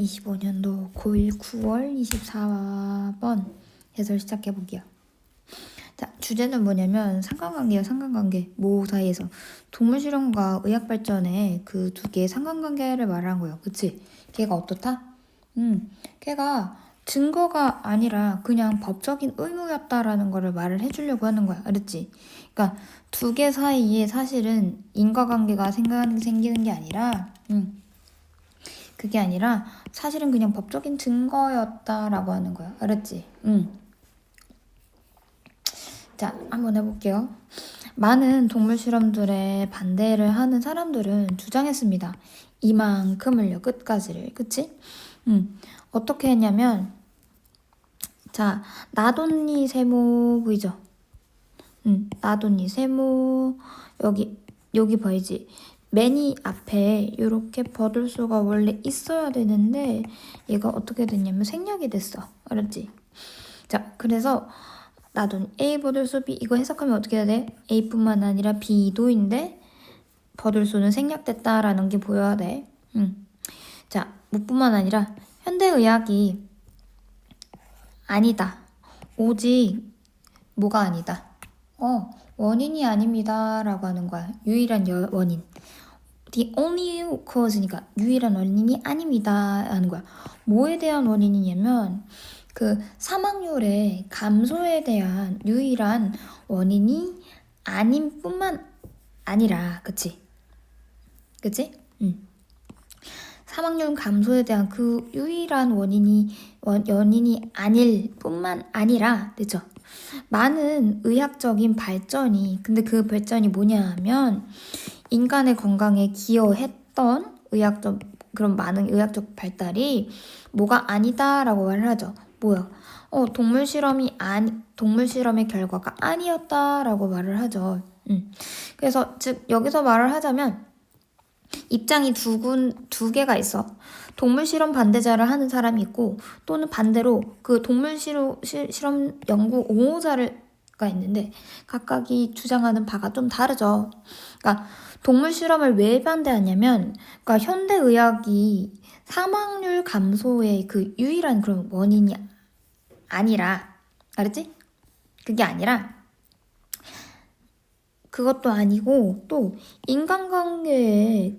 2025년도 고1 9월 24번 해설 시작해볼게요. 자, 주제는 뭐냐면 상관관계예요. 상관관계. 뭐 사이에서 동물 실험과 의학 발전의 그 두 개의 상관관계를 말한 거예요. 그치? 걔가 어떻다? 걔가 증거가 아니라 그냥 법적인 의무였다라는 거를 말을 해주려고 하는 거야. 알았지? 그러니까 두 개 사이에 사실은 인과관계가 생기는 게 아니라 그게 아니라 사실은 그냥 법적인 증거였다라고 하는 거야. 알았지? 자, 한번 해볼게요. 많은 동물 실험들에 반대를 하는 사람들은 주장했습니다. 이만큼을요, 끝까지를. 그치? 어떻게 했냐면, 자, 나돈니 세모 보이죠? 나돈니 세모, 여기 보이지? 매니 앞에 이렇게 버들소가 원래 있어야 되는데 얘가 어떻게 됐냐면 생략이 됐어. 알았지? 자, 그래서 나도 A 버들소 B 이거 해석하면 어떻게 해야 돼? A뿐만 아니라 B도인데 버들소는 생략됐다라는 게 보여야 돼. 자, 뭐뿐만 아니라 현대의학이 아니다. 오직 뭐가 아니다. 원인이 아닙니다 라고 하는 거야. 유일한 원인. The only cause니까 유일한 원인이 아닙니다 하는 거야. 뭐에 대한 원인이냐면 그 사망률의 감소에 대한 유일한 원인이 아님 뿐만 아니라 그치? 사망률 감소에 대한 그 유일한 원인이 아닐 뿐만 아니라 됐죠? 많은 의학적인 발전이 근데 그 발전이 뭐냐 하면 인간의 건강에 기여했던 그런 많은 의학적 발달이 뭐가 아니다라고 말을 하죠. 뭐야? 동물 실험의 결과가 아니었다라고 말을 하죠. 그래서 즉 여기서 말을 하자면 입장이 두 개가 있어. 동물 실험 반대자를 하는 사람이 있고 또는 반대로 그 동물 실험 연구 옹호자가 있는데 각각이 주장하는 바가 좀 다르죠. 그러니까 동물 실험을 왜 반대하냐면 그러니까 현대의학이 사망률 감소의 그 유일한 그런 원인이 아니라 알았지? 그게 아니라 그것도 아니고 또 인간 건강에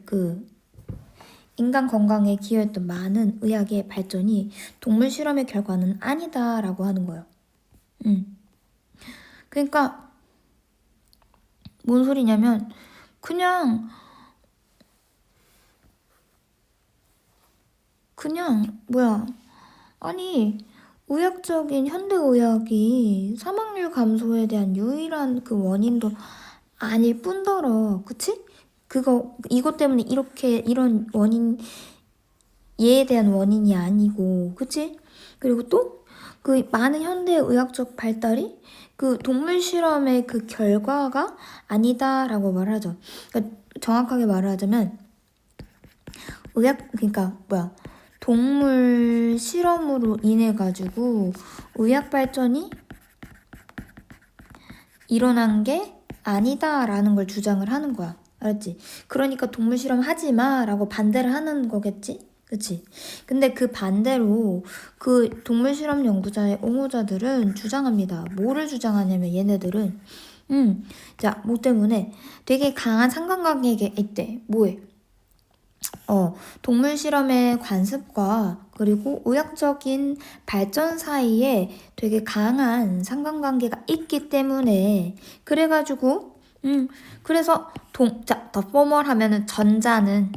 기여했던 많은 의학의 발전이 동물 실험의 결과는 아니다라고 하는 거예요. 그러니까 뭔 소리냐면 그냥 뭐야? 아니 의학적인 현대의학이 사망률 감소에 대한 유일한 그 원인도 아닐 뿐더러 그치? 이것 때문에 이런 얘에 대한 원인이 아니고 그치? 그리고 또 그 많은 현대의학적 발달이 그 동물 실험의 그 결과가 아니다라고 말하죠. 그러니까 정확하게 말을 하자면 그러니까 동물 실험으로 인해 가지고 의학 발전이 일어난 게 아니다라는 걸 주장을 하는 거야. 알았지? 그러니까 동물 실험 하지 마라고 반대를 하는 거겠지? 그치? 근데 그 반대로 그 동물 실험 연구자의 옹호자들은 주장합니다. 뭐를 주장하냐면 얘네들은 자, 뭐 때문에 되게 강한 상관관계가 있대. 뭐해? 동물 실험의 관습과 그리고 의학적인 발전 사이에 되게 강한 상관관계가 있기 때문에 그래가지고 그래서 더 포멀 하면은 전자는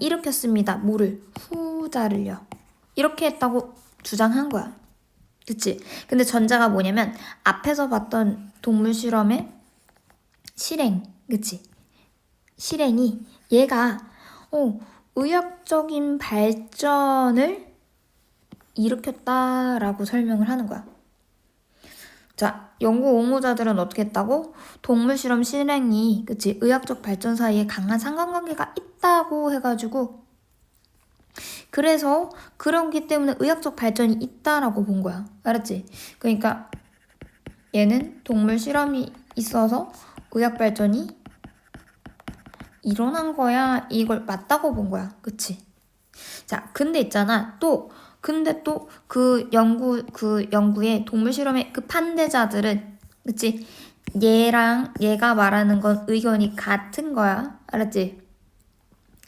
일으켰습니다. 뭐를? 후자를요. 이렇게 했다고 주장한 거야. 그치? 근데 전자가 뭐냐면 앞에서 봤던 동물 실험의 실행. 그치? 실행이 얘가 의학적인 발전을 일으켰다라고 설명을 하는 거야. 자, 연구 옹호자들은 어떻게 했다고? 동물 실험 실행이 그치 의학적 발전 사이에 강한 상관관계가 있다고 해가지고 그래서 그런기 때문에 의학적 발전이 있다라고 본 거야. 알았지? 그러니까 얘는 동물 실험이 있어서 의학 발전이 일어난 거야. 이걸 맞다고 본 거야. 그치? 자, 근데 있잖아. 근데 또 그 연구의 동물 실험의 그 판대자들은, 그치? 얘가 말하는 건 의견이 같은 거야. 알았지?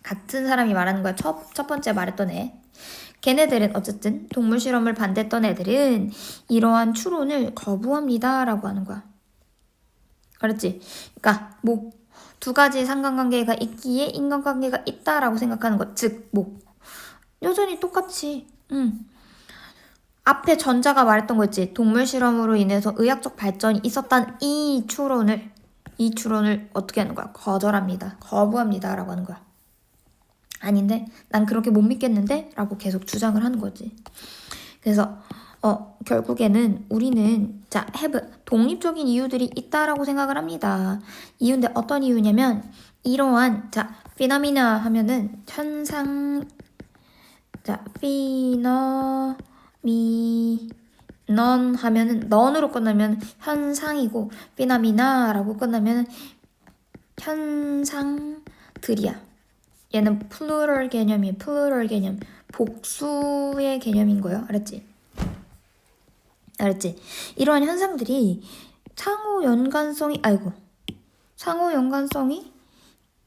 같은 사람이 말하는 거야. 첫 번째 말했던 애. 걔네들은 어쨌든 동물 실험을 반대했던 애들은 이러한 추론을 거부합니다. 라고 하는 거야. 알았지? 그러니까 뭐 두 가지 상관관계가 있기에 인간관계가 있다라고 생각하는 것. 즉, 뭐 여전히 똑같이 앞에 전자가 말했던 거 있지. 동물 실험으로 인해서 의학적 발전이 있었다는 이 추론을 어떻게 하는 거야? 거절합니다. 거부합니다. 라고 하는 거야. 아닌데? 난 그렇게 못 믿겠는데? 라고 계속 주장을 하는 거지. 그래서 결국에는 우리는 독립적인 이유들이 있다라고 생각을 합니다. 이유인데 어떤 이유냐면 이러한 피노미나 하면은 현상, 피너미넌 하면은 넌으로 끝나면 현상이고 피노미나라고 끝나면 현상들이야. 얘는 플루럴 개념이에요. 플루럴 개념. 복수의 개념인 거예요. 알았지? 이러한 현상들이 상호 연관성이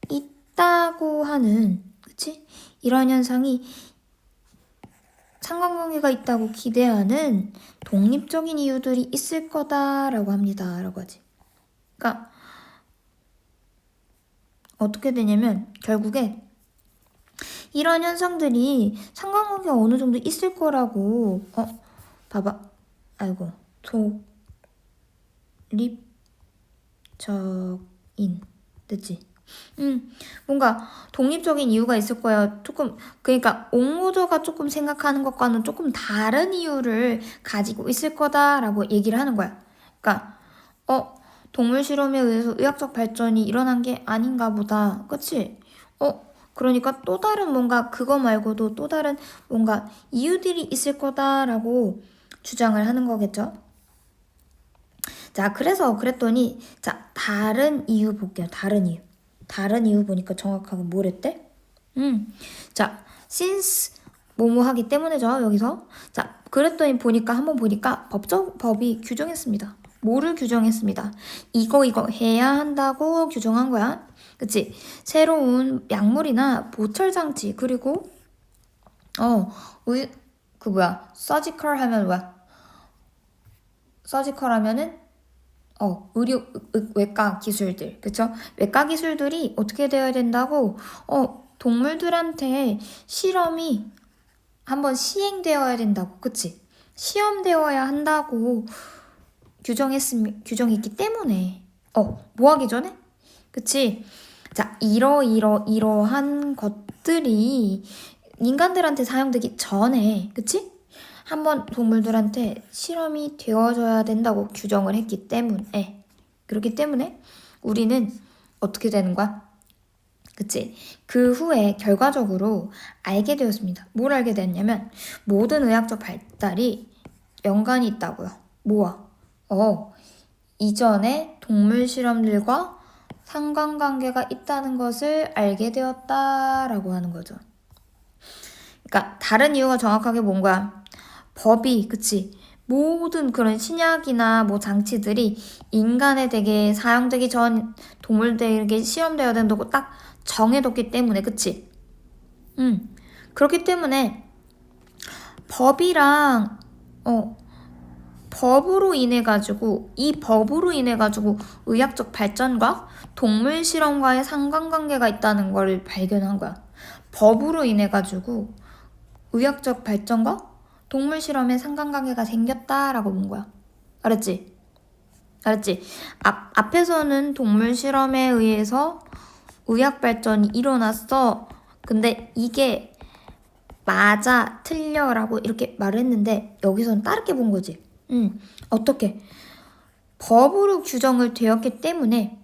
있다고 하는, 그치? 이러한 현상이 상관관계가 있다고 기대하는 독립적인 이유들이 있을 거다라고 합니다. 라고 하지. 그러니까 어떻게 되냐면 결국에 이러한 현상들이 상관관계가 어느 정도 있을 거라고 봐봐. 독립적인, 됐지? 뭔가 독립적인 이유가 있을 거야. 그러니까 옥모저가 조금 생각하는 것과는 조금 다른 이유를 가지고 있을 거다라고 얘기를 하는 거야. 그러니까 동물 실험에 의해서 의학적 발전이 일어난 게 아닌가 보다. 그치? 그러니까 또 다른 뭔가 그거 말고도 또 다른 뭔가 이유들이 있을 거다라고 주장을 하는 거겠죠? 자, 그랬더니 다른 이유 볼게요. 다른 이유 보니까 정확하게 뭐랬대? since 뭐뭐 하기 때문에죠, 여기서. 그랬더니 한번 보니까 법이 규정했습니다. 뭐를 규정했습니다. 이거 해야 한다고 규정한 거야. 그치? 새로운 약물이나 보철 장치, 그리고 서지컬 하면 뭐야? 서지컬 하면은 외과 기술들, 그쵸? 외과 기술들이 어떻게 되어야 된다고? 동물들한테 실험이 한번 시행되어야 된다고, 그치? 시험되어야 한다고 규정했기 때문에, 뭐 하기 전에? 그치? 이러한 것들이 인간들한테 사용되기 전에, 그치? 한번 동물들한테 실험이 되어져야 된다고 규정을 했기 때문에, 그렇기 때문에 우리는 어떻게 되는 거야? 그치? 그 후에 결과적으로 알게 되었습니다. 뭘 알게 되었냐면 모든 의학적 발달이 연관이 있다고요. 뭐와? 이전에 동물 실험들과 상관관계가 있다는 것을 알게 되었다라고 하는 거죠. 그러니까 다른 이유가 정확하게 뭔가 법이, 그치? 모든 그런 신약이나 뭐 장치들이 인간에게 사용되기 전 동물들에게 시험되어야 된다고 딱 정해뒀기 때문에, 그치? 그렇기 때문에 법으로 인해 가지고 의학적 발전과 동물 실험과의 상관관계가 있다는 걸 발견한 거야. 법으로 인해 가지고 의학적 발전과 동물 실험에 상관관계가 생겼다라고 본 거야. 알았지? 앞에서는 동물 실험에 의해서 의학 발전이 일어났어. 근데 이게 맞아, 틀려라고 이렇게 말을 했는데 여기서는 다르게 본 거지. 어떻게? 법으로 규정을 되었기 때문에,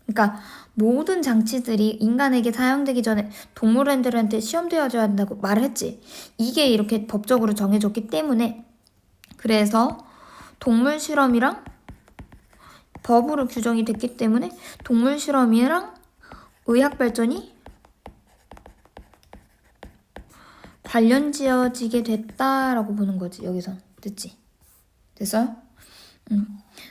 그러니까 모든 장치들이 인간에게 사용되기 전에 동물들한테 시험되어져야 한다고 말을 했지. 이게 이렇게 법적으로 정해졌기 때문에, 그래서 동물 실험이랑 법으로 규정이 됐기 때문에 동물 실험이랑 의학 발전이 관련 지어지게 됐다라고 보는 거지, 여기서. 됐지? 됐어요?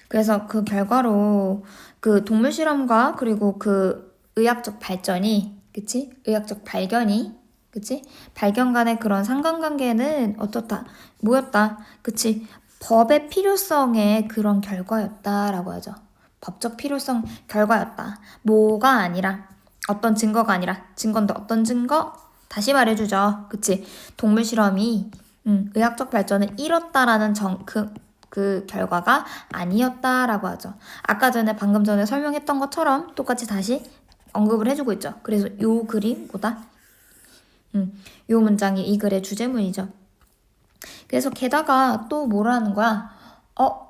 그래서 그 결과로 그 동물 실험과 그리고 그 의학적 발전이, 그치? 의학적 발견이, 그치? 발견 간의 그런 상관관계는 어떻다? 뭐였다? 그치? 법의 필요성의 그런 결과였다라고 하죠. 법적 필요성 결과였다. 뭐가 아니라, 어떤 증거가 아니라, 증거인데 어떤 증거? 다시 말해주죠. 그치? 동물 실험이 의학적 발전을 이뤘다라는 그 결과가 아니었다라고 하죠. 아까 전에 방금 전에 설명했던 것처럼 똑같이 다시 언급을 해주고 있죠. 그래서 요 글이 뭐다? 요 문장이 이 글의 주제문이죠. 그래서 게다가 또 뭐라는 거야?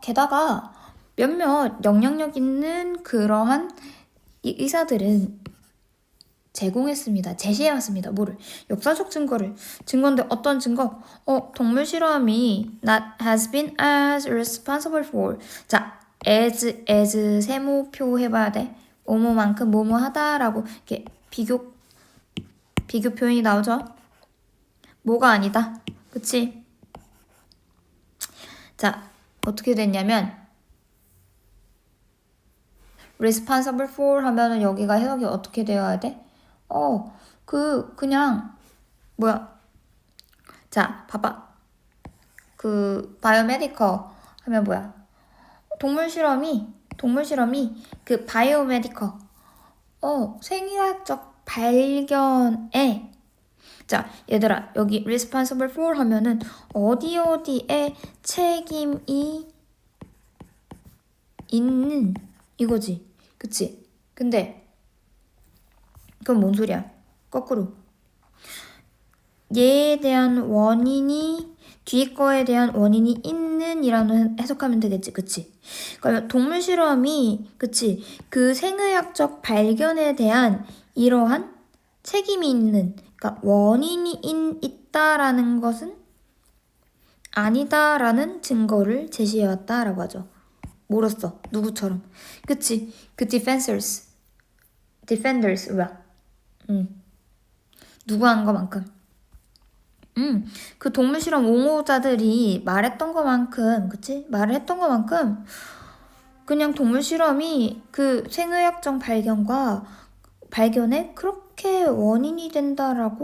게다가 몇몇 영향력 있는 그러한 이 의사들은 제공했습니다. 제시해왔습니다. 뭐를? 역사적 증거를. 증거인데 어떤 증거? 동물 실험이 not has been as responsible for. 자, as 세모표 해봐야 돼. 뭐뭐만큼 뭐뭐하다라고 이렇게 비교 표현이 나오죠. 뭐가 아니다. 그치? 자, 어떻게 됐냐면 responsible for 하면은 여기가 해석이 어떻게 되어야 돼? 그냥 뭐야? 자, 봐봐. 그 바이오메디컬 하면 뭐야? 동물 실험이 그 바이오메디컬 생의학적 발견에, 자, 얘들아, 여기 responsible for 하면은 어디에 책임이 있는 이거지. 그치? 근데 그건 뭔 소리야? 거꾸로. 얘에 대한 원인이, 뒤 거에 대한 원인이 있는 이라는 해석하면 되겠지. 그치? 그러면 동물 실험이, 그치? 그 생의학적 발견에 대한 이러한 책임이 있는, 그러니까 원인이 있다라는 것은 아니다라는 증거를 제시해왔다라고 하죠. 뭐로써? 누구처럼? 그치? 그 defenders 뭐야? 누구 한 것만큼. 그 동물 실험 옹호자들이 말했던 것만큼, 그치? 말을 했던 것만큼 그냥 동물 실험이 그 생의학적 발견에 그렇게 원인이 된다라는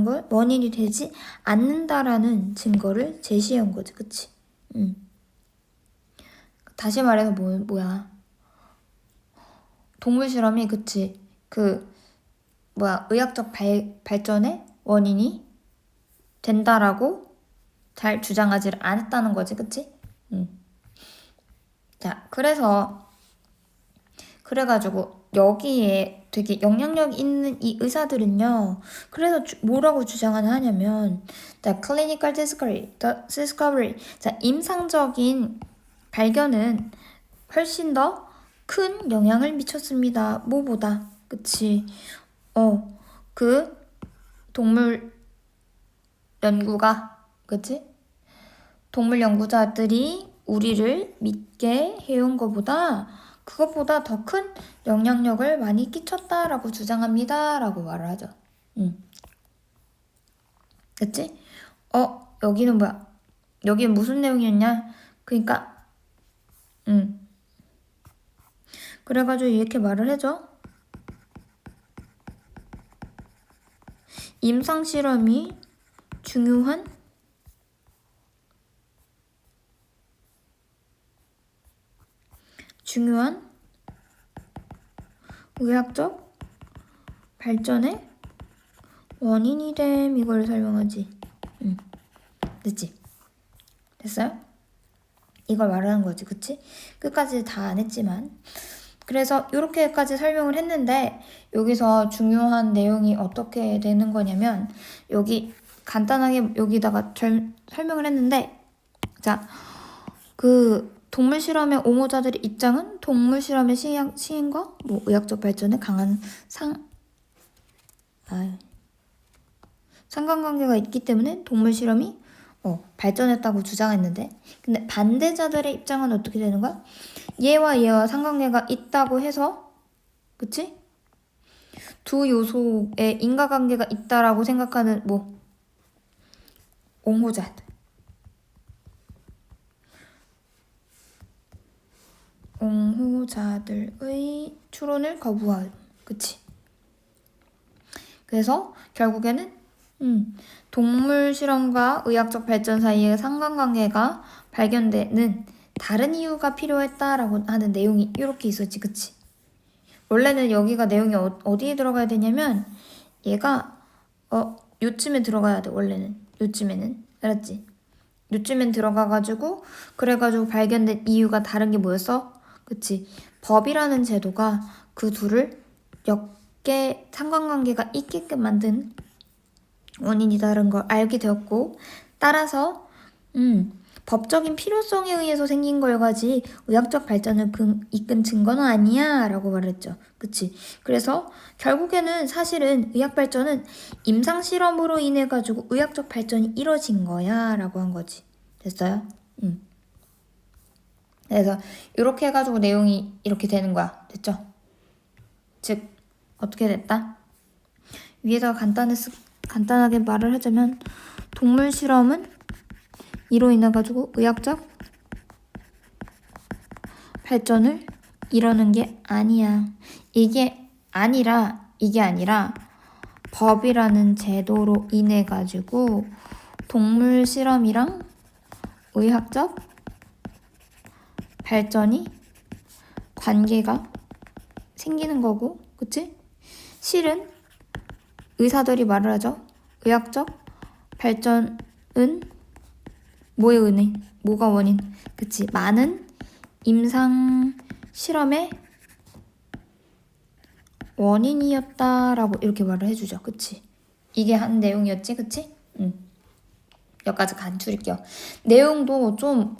걸, 원인이 되지 않는다라는 증거를 제시한 거지, 그치? 다시 말해서 뭐야? 동물 실험이, 그치? 의학적 발전의 원인이 된다라고 잘 주장하지 않았다는 거지, 그치? 자, 그래가지고 여기에 되게 영향력 있는 이 의사들은요, 그래서 뭐라고 주장을 하냐면, 자, clinical discovery, 자, 임상적인 발견은 훨씬 더 큰 영향을 미쳤습니다. 뭐보다, 그치? 그 동물 연구가, 그치? 동물 연구자들이 우리를 믿게 해온 그것보다 더 큰 영향력을 많이 끼쳤다라고 주장합니다. 라고 말을 하죠. 그치? 여기는 뭐야? 여기는 무슨 내용이었냐? 그러니까 그래가지고 이렇게 말을 해줘. 임상 실험이 중요한 의학적 발전의 원인이 됨, 이걸 설명하지. 됐지? 됐어요? 이걸 말하는 거지, 그치? 끝까지 다 안 했지만. 그래서 이렇게까지 설명을 했는데, 여기서 중요한 내용이 어떻게 되는 거냐면, 여기 간단하게 여기다가 설명을 했는데, 자, 그 동물 실험의 옹호자들의 입장은 동물 실험의 시행과 의학적 발전에 강한 상관관계가 있기 때문에 동물 실험이 발전했다고 주장했는데, 근데 반대자들의 입장은 어떻게 되는 거야? 얘와 상관관계가 있다고 해서, 그치? 두 요소에 인과관계가 있다라고 생각하는 옹호자들의 추론을 거부함. 그치? 그래서 결국에는 동물 실험과 의학적 발전 사이의 상관관계가 발견되는 다른 이유가 필요했다라고 하는 내용이 이렇게 있었지, 그치? 원래는 여기가 내용이 어디에 들어가야 되냐면 얘가 요쯤에 들어가야 돼. 원래는 요쯤에는 알았지? 요쯤엔 들어가가지고 그래가지고 발견된 이유가 다른 게 뭐였어? 그치? 법이라는 제도가 그 둘을 엮게 상관관계가 있게끔 만든 원인이다라는 걸 알게 되었고, 따라서 법적인 필요성에 의해서 생긴 결과지 의학적 발전을 이끈 증거는 아니야 라고 말했죠. 그치? 그래서 결국에는 사실은 의학 발전은 임상 실험으로 인해 가지고 의학적 발전이 이뤄진 거야 라고 한 거지. 됐어요? 그래서 이렇게 해가지고 내용이 이렇게 되는 거야. 됐죠? 즉 어떻게 됐다? 위에다가 간단하게 말을 하자면 동물 실험은 이로 인해 가지고 의학적 발전을 이루는 게 아니야. 이게 아니라 법이라는 제도로 인해 가지고 동물 실험이랑 의학적 발전이 관계가 생기는 거고, 그치? 실은 의사들이 말을 하죠. 의학적 발전은 뭐의 은행? 뭐가 원인? 그치? 많은 임상 실험의 원인이었다라고 이렇게 말을 해주죠. 그치? 이게 한 내용이었지, 그치? 여기까지 간추릴게요. 내용도 좀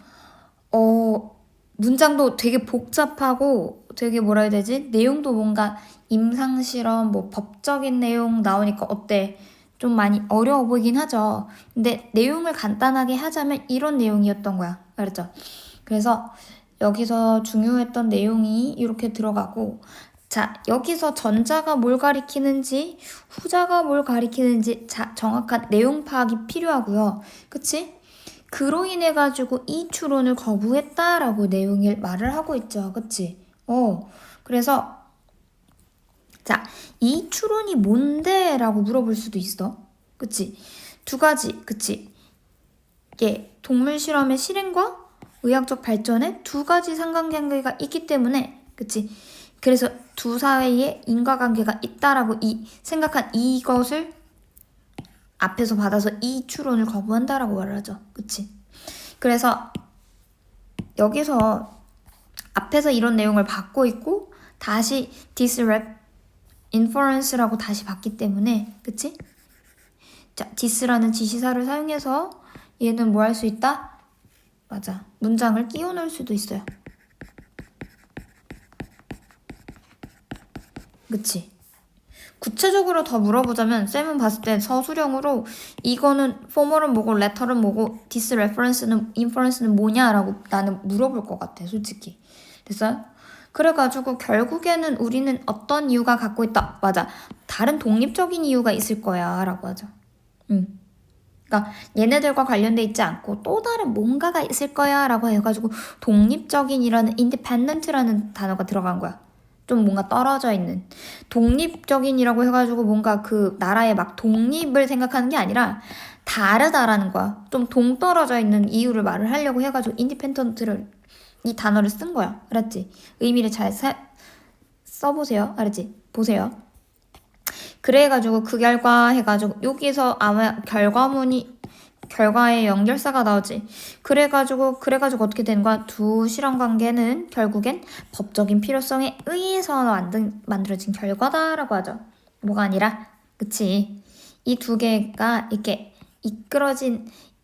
문장도 되게 복잡하고 되게 뭐라 해야 되지? 내용도 뭔가 임상실험, 법적인 내용 나오니까 어때? 좀 많이 어려워 보이긴 하죠. 근데 내용을 간단하게 하자면 이런 내용이었던 거야. 알았죠? 그래서 여기서 중요했던 내용이 이렇게 들어가고, 자, 여기서 전자가 뭘 가리키는지, 후자가 뭘 가리키는지 정확한 내용 파악이 필요하고요. 그치? 그로 인해 가지고 이 추론을 거부했다라고 내용을 말을 하고 있죠. 그치? 그래서 자, 이 추론이 뭔데? 라고 물어볼 수도 있어. 그치? 두 가지, 그치? 이게 동물 실험의 실행과 의학적 발전에 두 가지 상관관계가 있기 때문에, 그치? 그래서 두 사이에 인과관계가 있다라고 생각한 이것을 앞에서 받아서 이 추론을 거부한다라고 말을 하죠. 그치? 그래서 여기서 앞에서 이런 내용을 받고 있고 다시 inference라고 다시 봤기 때문에, 그치? 자, this라는 지시사를 사용해서 얘는 뭐 할 수 있다? 맞아. 문장을 끼워 넣을 수도 있어요. 그치? 구체적으로 더 물어보자면 쌤은 봤을 땐 서술형으로 이거는 formal은 뭐고 letter은 뭐고 this reference는 inference는 뭐냐라고 나는 물어볼 것 같아. 솔직히. 됐어요? 그래가지고 결국에는 우리는 어떤 이유가 갖고 있다. 맞아. 다른 독립적인 이유가 있을 거야 라고 하죠. 그러니까 얘네들과 관련돼 있지 않고 또 다른 뭔가가 있을 거야 라고 해가지고 독립적인이라는 independent라는 단어가 들어간 거야. 좀 뭔가 떨어져 있는. 독립적인이라고 해가지고 뭔가 그 나라의 막 독립을 생각하는 게 아니라 다르다라는 거야. 좀 동떨어져 있는 이유를 말을 하려고 해가지고 independent를 이 단어를 쓴 거야. 알았지? 의미를 잘 써보세요. 알았지? 보세요. 그래가지고 그 결과 해가지고 여기서 아마 결과의 연결사가 나오지. 그래가지고 어떻게 되는 거야? 두 실험 관계는 결국엔 법적인 필요성에 의해서 만들어진 결과다라고 하죠. 뭐가 아니라, 그치? 이 두 개가 이렇게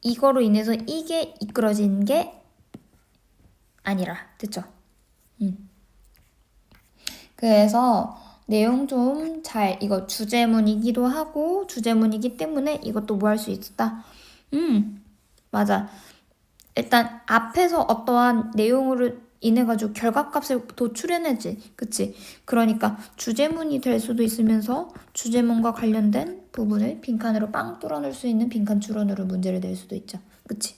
이거로 인해서 이게 이끌어진 게 아니라, 됐죠? 그래서 내용 좀 이거 주제문이기도 하고 주제문이기 때문에 이것도 뭐 할 수 있었다? 맞아. 일단 앞에서 어떠한 내용으로 인해 가지고 결과값을 도출해내지. 그치? 그러니까 주제문이 될 수도 있으면서 주제문과 관련된 부분을 빈칸으로 빵 뚫어놓을 수 있는 빈칸 추론으로 문제를 낼 수도 있죠. 그치?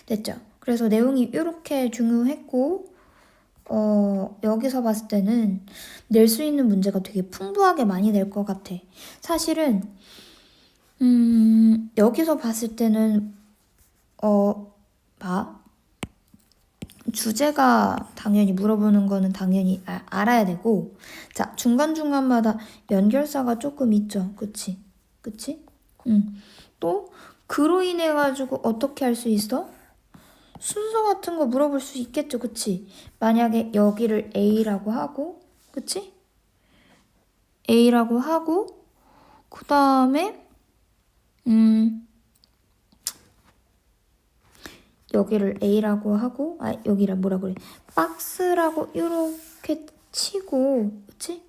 됐죠? 그래서 내용이 이렇게 중요했고 여기서 봤을 때는 낼 수 있는 문제가 되게 풍부하게 많이 낼 것 같아. 사실은 여기서 봤을 때는 주제가 당연히 물어보는 거는 당연히 알아야 되고, 자, 중간중간마다 연결사가 조금 있죠. 그치? 그치? 또 그로 인해 가지고 어떻게 할 수 있어? 순서 같은 거 물어볼 수 있겠죠. 그치? 만약에 여기를 A라고 하고, 그치? A라고 하고, 그 다음에 여기를 A라고 하고, 여기를 뭐라 그래? 박스라고 이렇게 치고, 그치?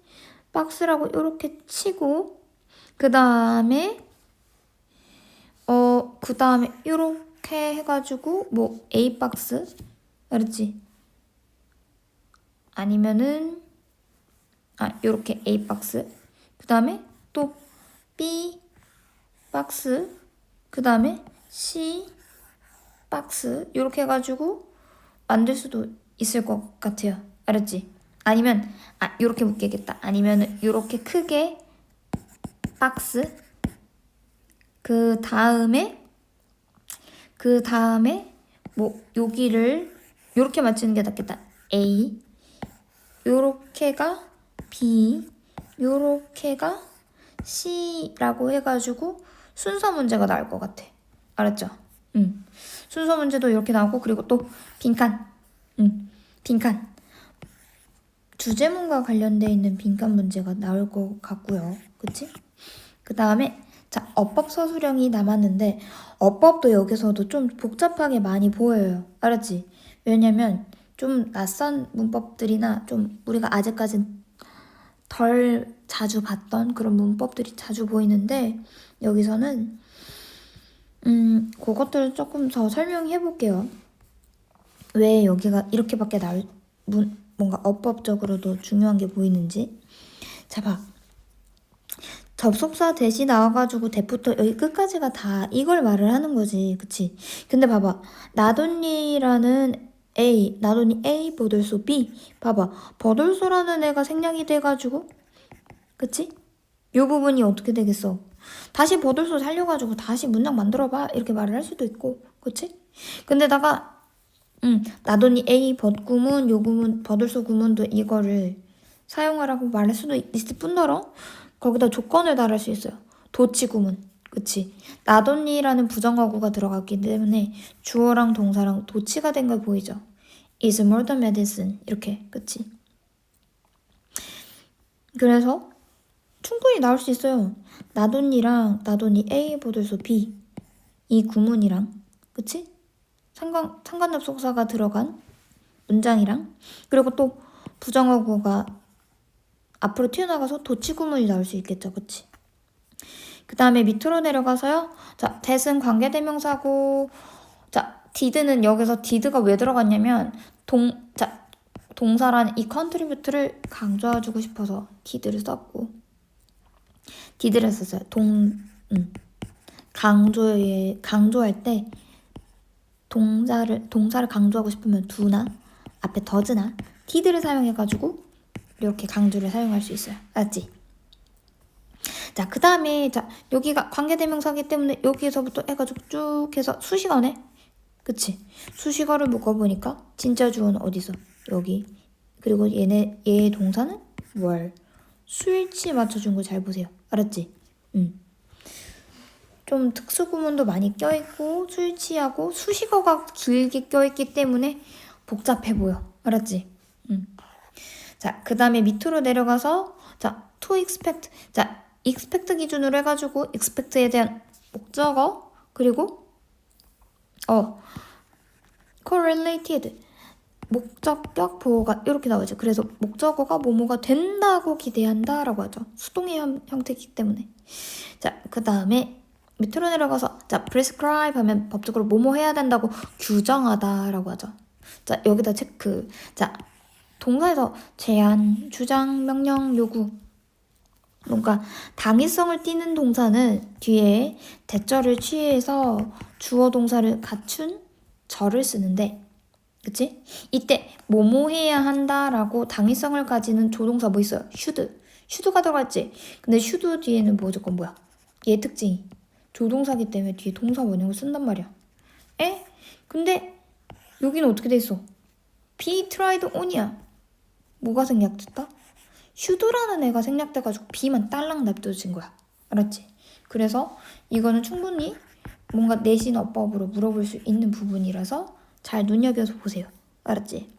박스라고 이렇게 치고, 그 다음에 이렇게 해가지고 뭐 A 박스, 알았지? 아니면은 이렇게 A 박스, 그 다음에 또 B 박스, 그 다음에 C 박스, 이렇게 해가지고 만들 수도 있을 것 같아요. 알았지? 아니면 이렇게 묶여야겠다. 아니면은 이렇게 크게 박스, 그 다음에 뭐 여기를 요렇게 맞추는 게 낫겠다. A, 요렇게가 B, 요렇게가 C라고 해가지고 순서 문제가 나올 것 같아. 알았죠? 순서 문제도 이렇게 나오고, 그리고 또 빈칸, 빈칸, 주제문과 관련돼 있는 빈칸 문제가 나올 것 같고요. 그치? 그 다음에 자, 어법 서술형이 남았는데 어법도 여기서도 좀 복잡하게 많이 보여요. 알았지? 왜냐면 좀 낯선 문법들이나 좀 우리가 아직까진 덜 자주 봤던 그런 문법들이 자주 보이는데, 여기서는 그것들을 조금 더 설명해 볼게요. 왜 여기가 이렇게밖에 뭔가 어법적으로도 중요한 게 보이는지. 자, 봐. 접속사 대시 나와가지고 대부터 여기 끝까지가 다 이걸 말을 하는 거지. 그치? 근데 봐봐. 나돈니라는 A, 나돈니 A, 버돌소 B. 봐봐. 버돌소라는 애가 생략이 돼가지고, 그치? 요 부분이 어떻게 되겠어? 다시 버돌소 살려가지고 다시 문장 만들어봐. 이렇게 말을 할 수도 있고, 그치? 근데다가, 나돈니 A, 버구문, 요 구문, 버돌소 구문도 이거를 사용하라고 말할 수도 있을 뿐더러, 거기다 조건을 달할 수 있어요. 도치 구문. 그치? 나돈니라는 부정어구가 들어갔기 때문에 주어랑 동사랑 도치가 된 걸 보이죠? is more than medicine. 이렇게. 그치? 그래서 충분히 나올 수 있어요. 나돈니랑 나돈니 A 보들소 B 이 구문이랑, 그치? 상관접속사가 들어간 문장이랑, 그리고 또 부정어구가 앞으로 튀어나가서 도치 구문이 나올 수 있겠죠. 그치? 그 다음에 밑으로 내려가서요. 자, that은 관계대명사고, 자, did는 여기서 did가 왜 들어갔냐면, 동사라는 이 컨트리뷰트를 강조해주고 싶어서 did를 썼고, did를 썼어요. 강조할 때 동사를 강조하고 싶으면 do나 앞에 does나 did를 사용해가지고 이렇게 강조를 사용할 수 있어요. 알았지? 자, 그 다음에 자, 여기가 관계대명사기 때문에 여기서부터 해가지고 쭉 해서 수식어네. 그치? 수식어를 묶어보니까 진짜 주어는 어디서? 여기. 그리고 얘의 동사는 월. 수일치 맞춰준 거 잘 보세요. 알았지? 좀 특수구문도 많이 껴있고 수일치하고 수식어가 길게 껴있기 때문에 복잡해 보여. 알았지? 자, 그 다음에 밑으로 내려가서 자, to expect. 자, expect 기준으로 해가지고 expect에 대한 목적어, 그리고 correlated 목적격 보호가 이렇게 나오죠. 그래서 목적어가 뭐뭐가 된다고 기대한다 라고 하죠. 수동의 형태이기 때문에. 자, 그 다음에 밑으로 내려가서 자, prescribe 하면 법적으로 뭐뭐 해야 된다고 규정하다 라고 하죠. 자, 여기다 체크. 자, 동사에서 제안, 주장, 명령, 요구. 뭔가 당위성을 띠는 동사는 뒤에 대절을 취해서 주어 동사를 갖춘 절을 쓰는데, 그치? 이때 뭐뭐 해야 한다라고 당위성을 가지는 조동사 뭐 있어요? should. should가 들어갔지? 근데 should 뒤에는 무조건 뭐야? 얘 특징이 조동사기 때문에 뒤에 동사 원형을 쓴단 말이야. 에? 근데 여기는 어떻게 돼 있어? be tried on이야. 뭐가 생략됐다? should라는 애가 생략돼가지고 be만 딸랑 냅둬진 거야. 알았지? 그래서 이거는 충분히 뭔가 내신 어법으로 물어볼 수 있는 부분이라서 잘 눈여겨서 보세요. 알았지?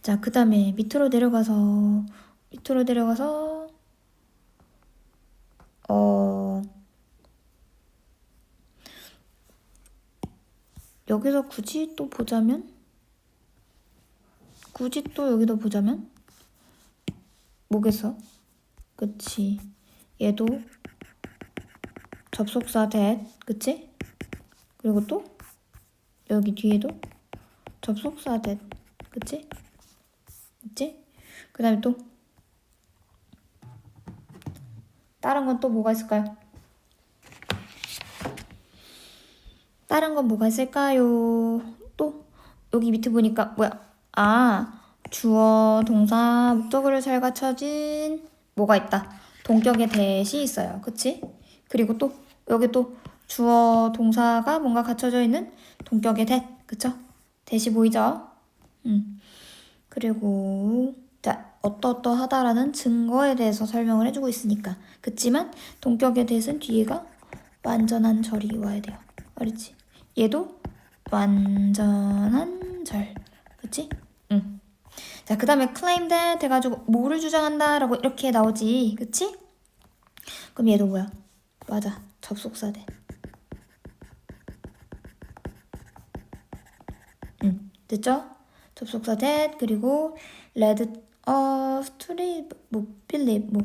자, 그 다음에 밑으로 내려가서 여기서 굳이 또 여기다 보자면 뭐겠어? 그치? 얘도 접속사 that, 그치? 그리고 또 여기 뒤에도 접속사 that, 그치? 그 다음에 또 다른 건 또 뭐가 있을까요? 다른 건 뭐가 있을까요? 또 여기 밑에 보니까 뭐야? 아, 주어, 동사, 목적어를 잘 갖춰진 뭐가 있다. 동격의 대시 있어요. 그치? 그리고 또 여기 또 주어, 동사가 뭔가 갖춰져 있는 동격의 대, 그쵸? 대시 보이죠? 그리고 자, 어떠어떠하다라는 증거에 대해서 설명을 해주고 있으니까. 그치만 동격의 대는 뒤에가 완전한 절이 와야 돼요. 알았지? 얘도 완전한 절. 그치? 응. 자, 그 다음에 claim that 해가지고 뭐를 주장한다 라고 이렇게 나오지. 그치? 그럼 얘도 뭐야? 맞아. 접속사 that. 됐죠? 접속사 that 그리고 led of to read 뭐 believe 뭐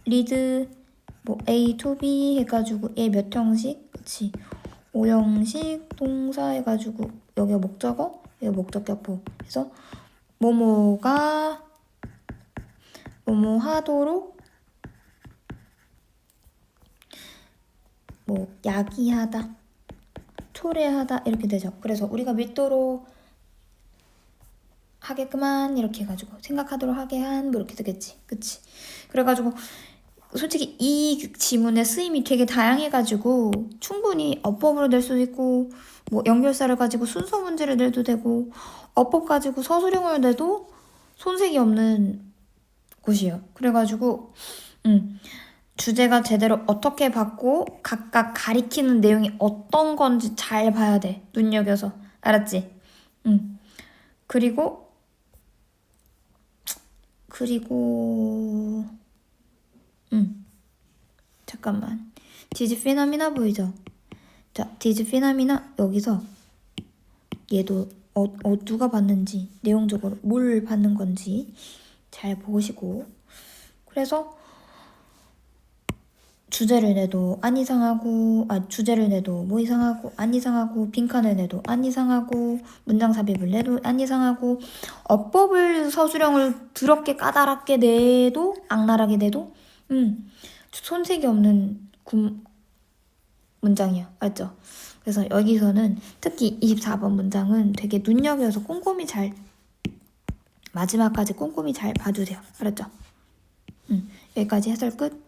lead 뭐 A to B 해가지고 얘 몇 형식? 그치? 5형식 동사 해가지고 여기가 목적어 여기가 목적격보 해서 뭐뭐가 뭐뭐 하도록 뭐 야기하다 초래하다 이렇게 되죠. 그래서 우리가 믿도록 하게끔한 이렇게 해가지고 생각하도록 하게 한 뭐 이렇게 되겠지. 그치? 그래가지고 솔직히 이 지문의 쓰임이 되게 다양해가지고 충분히 어법으로 낼 수도 있고 뭐 연결사를 가지고 순서 문제를 내도 되고 어법 가지고 서술형을 내도 손색이 없는 곳이에요. 그래가지고 주제가 제대로 어떻게 받고 각각 가리키는 내용이 어떤 건지 잘 봐야 돼. 눈여겨서. 알았지? 그리고 잠깐만. 디즈 피나미나 보이죠? 자, 디즈 피나미나 여기서 얘도 누가 봤는지 내용적으로 뭘 받는 건지 잘 보시고 그래서 주제를 내도 안 이상하고 주제를 내도 뭐 이상하고 안 이상하고 빈칸을 내도 안 이상하고 문장 삽입을 내도 안 이상하고 어법을 서술형을 더럽게 까다롭게 내도 악랄하게 내도 손색이 없는 문장이야. 알죠? 그래서 여기서는 특히 24번 문장은 되게 눈여겨서 꼼꼼히 잘 마지막까지 꼼꼼히 잘 봐주세요. 알았죠? 여기까지 해설 끝.